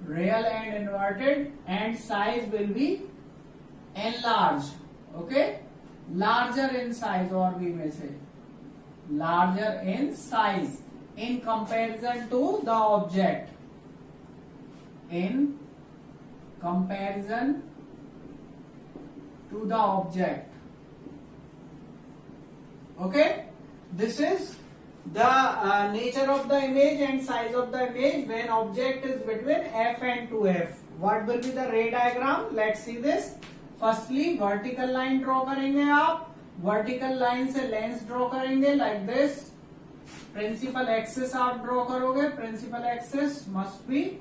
real and inverted, and size will be enlarged. Okay, larger in size, or we may say larger in size in comparison to the object. In comparison to the object. Okay, this is the nature of the image and size of the image when object is between f and 2f. What will be the ray diagram? Let's see this. Firstly, vertical line draw करेंगे आप. Vertical line से lens draw करेंगे like this. Principal axis आप draw करोगे. Principal axis must be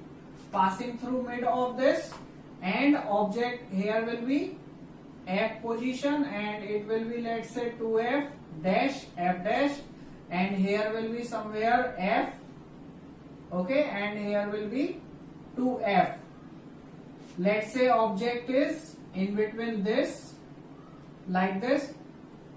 passing through mid of this, and object here will be f position, and it will be, let's say, 2f dash f dash, and here will be somewhere f. Okay, and here will be 2f. Let's say object is in between this, like this.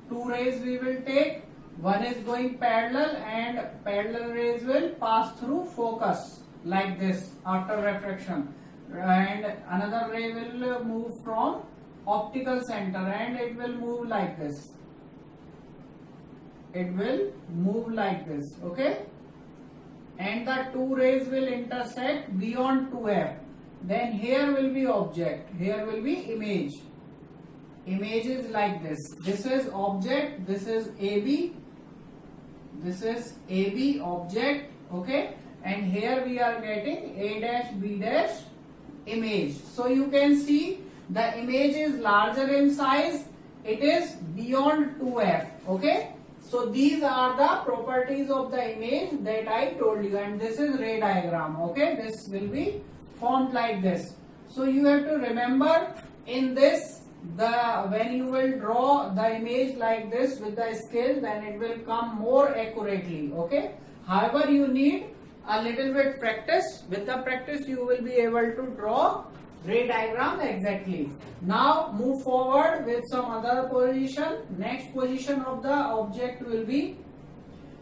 Two rays we will take. One is going parallel, and parallel rays will pass through focus like this after refraction, and another ray will move from optical center, and it will move like this. It will move like this. Okay, and the two rays will intersect beyond 2f. Then here will be object, here will be image. Image is like this. This is object, this is AB, this is AB object. Okay, and here we are getting A dash B dash image. So you can see the image is larger in size. It is beyond 2f. Okay, so these are the properties of the image that I told you, and this is ray diagram. Okay, this will be formed like this. So you have to remember in this, when you will draw the image like this with the scale, then it will come more accurately. Okay, however, you need a little bit practice. With the practice you will be able to draw ray diagram exactly. Now move forward with some other position. Next position of the object will be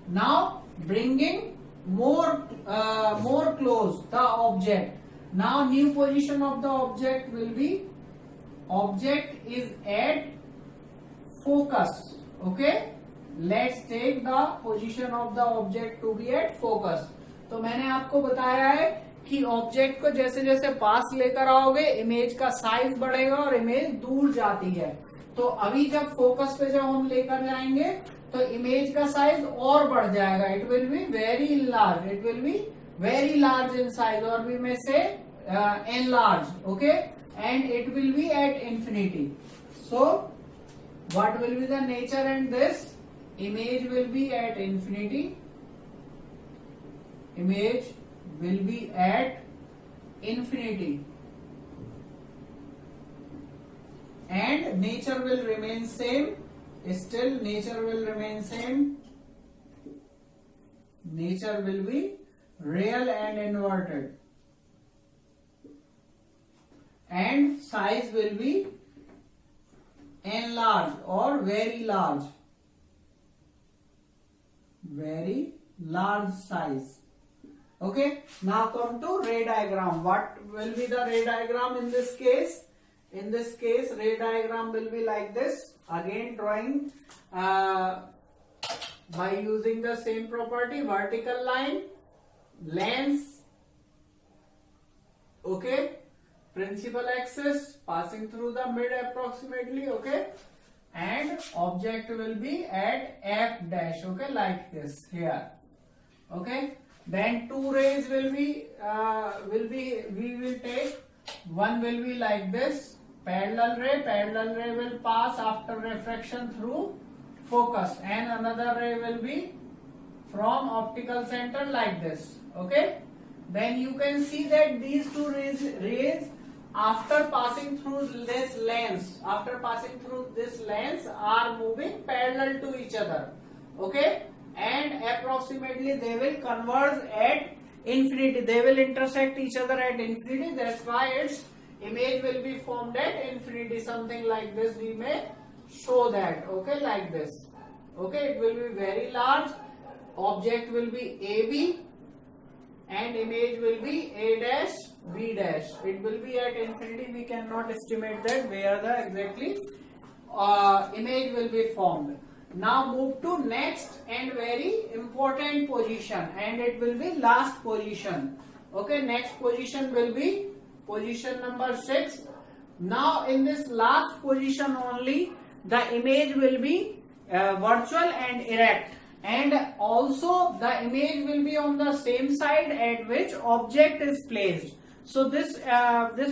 now bringing more close the object. Now new position of the object will be, object is at focus. Okay, let's take the position of the object to be at focus. तो मैंने आपको बताया है कि object को जैसे जैसे पास लेकर आओगे, इमेज का साइज बढ़ेगा और इमेज दूर जाती है. तो अभी जब फोकस पे जब हम लेकर जाएंगे तो इमेज का साइज और बढ़ जाएगा. It will be very large, it will be very large in size, और वी में से enlarged. Okay, and it will be at infinity. So what will be the nature and this? Image will be at infinity. Image will be at infinity, and nature will remain same. Still nature will remain same. Nature will be real and inverted, and size will be enlarged or very large. Very large size. Okay, now come to ray diagram. What will be the ray diagram in this case? In this case, ray diagram will be like this. Again, drawing by using the same property, vertical line, lens, okay, principal axis passing through the mid approximately, okay, and object will be at f dash, okay, like this here, okay. Then two rays will be we will take, one will be like this, parallel ray will pass after refraction through focus, and another ray will be from optical center like this, okay. Then you can see that these two rays after passing through this lens, are moving parallel to each other, okay, and approximately they will converge at infinity. They will intersect each other at infinity. That's why its image will be formed at infinity. Something like this we may show that, okay, like this, okay. It will be very large. Object will be AB and image will be A dash B dash. It will be at infinity. We cannot estimate that where the exactly image will be formed. Now move to next and very important position, and it will be last position. Okay, next position will be position number 6. Now in this last position only the image will be virtual and erect, and also the image will be on the same side at which object is placed. So this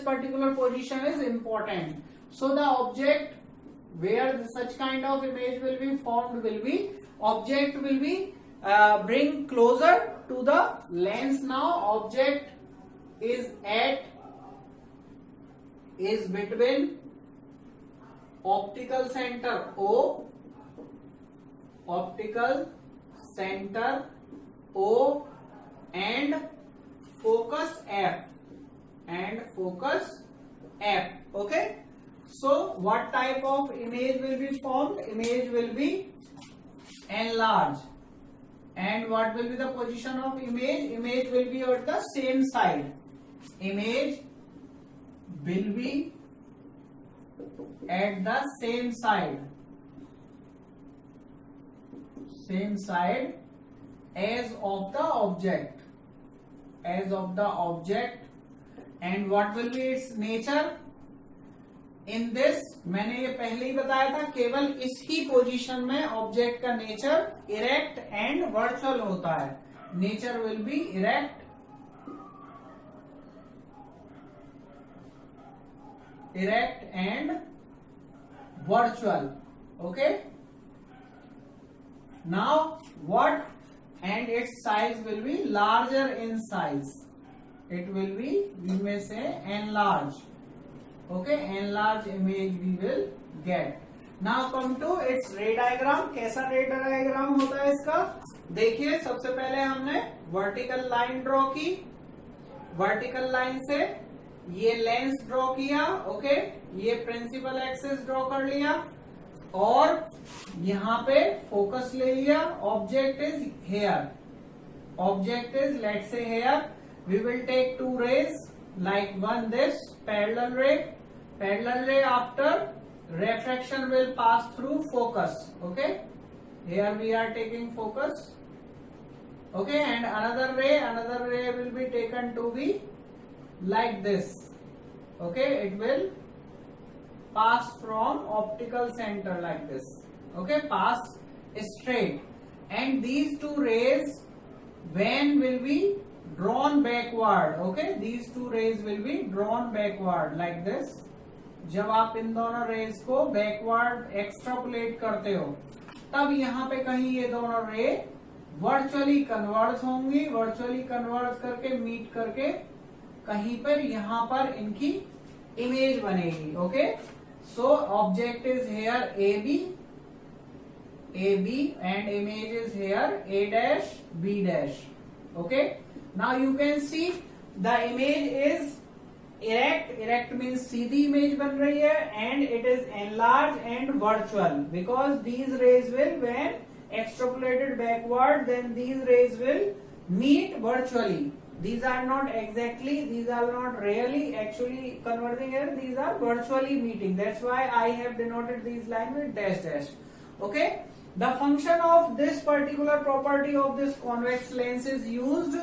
particular position is important. So the object where such kind of image will be formed will be object will be bring closer to the lens. Now object is between optical center O, and focus F, okay. So what type of image will be formed? Image will be enlarged. And what will be the position of image? Image will be at the same side. Image will be at the same side as of the object. And what will be its nature? In this मैंने ये पहले ही बताया था, केवल इस ही position में ऑब्जेक्ट का नेचर इरेक्ट एंड वर्चुअल होता है. Nature will be erect and virtual. Okay, now what? And its size will be larger in size. It will be, we may say enlarge. Okay, enlarge image we will get. Now come to its ray diagram. कैसा ray diagram होता है इसका? देखिए, सबसे पहले हमने vertical line draw की. Vertical line से ये लेंस ड्रॉ किया. ओके, ये प्रिंसिपल एक्सिस ड्रॉ कर लिया और यहाँ पे फोकस ले लिया. Object is here. Object is, let's say here, we will take two rays. Like one this parallel ray after refraction will pass through focus. Okay, here we are taking focus. Okay, and another ray will be taken to be like this. Okay, it will pass from optical center like this. Okay, pass straight, and these two rays when will be drawn backward. Okay, these two rays will be drawn backward like this. जब आप इन दोनों raise को backward extrapolate करते हो तब यहाँ पे कहीं ये दोनों रे वर्चुअली कन्वर्ज होंगी. वर्चुअली कन्वर्ज करके मीट करके कहीं पर यहाँ पर इनकी इमेज बनेगी. Okay, so object is here AB and image is here A dash B dash. Okay, now you can see the image is erect means Sidhi image बन रही है, and it is enlarged and virtual because these rays will, when extrapolated backward, then these rays will meet virtually. These are not really actually converging here. These are virtually meeting. That's why I have denoted these lines with dash dash. Okay, the function of this particular property of this convex lens is used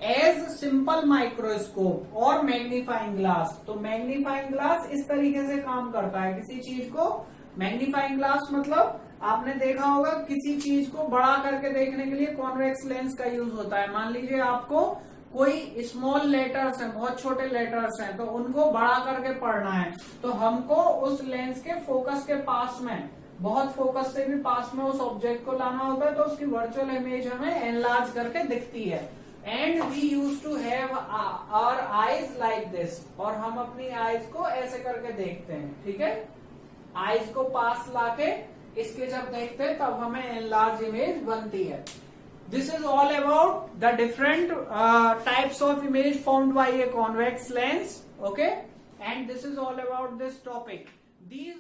as simple microscope और magnifying glass. तो magnifying glass इस तरीके से काम करता है. किसी चीज को मैग्नीफाइंग ग्लास मतलब आपने देखा होगा, किसी चीज को बड़ा करके देखने के लिए कॉन्वेक्स लेंस का यूज होता है. मान लीजिए आपको कोई स्मॉल लेटर्स हैं, बहुत छोटे लेटर्स हैं, तो उनको बड़ा करके पढ़ना है, तो हमको उस लेंस के फोकस के पास में, बहुत फोकस से भी पास में उस ऑब्जेक्ट को लाना होता है, तो उसकी वर्चुअल इमेज हमें एनलार्ज करके दिखती है. And we use to have our eyes like this, और हम अपनी आईज को ऐसे करके देखते हैं. ठीक है, आईज को पास लाके इसके जब देखते हैं तब हमें एनलार्ज इमेज बनती है. This is all about the different types of image formed by a convex lens. Okay, and this is all about this topic. These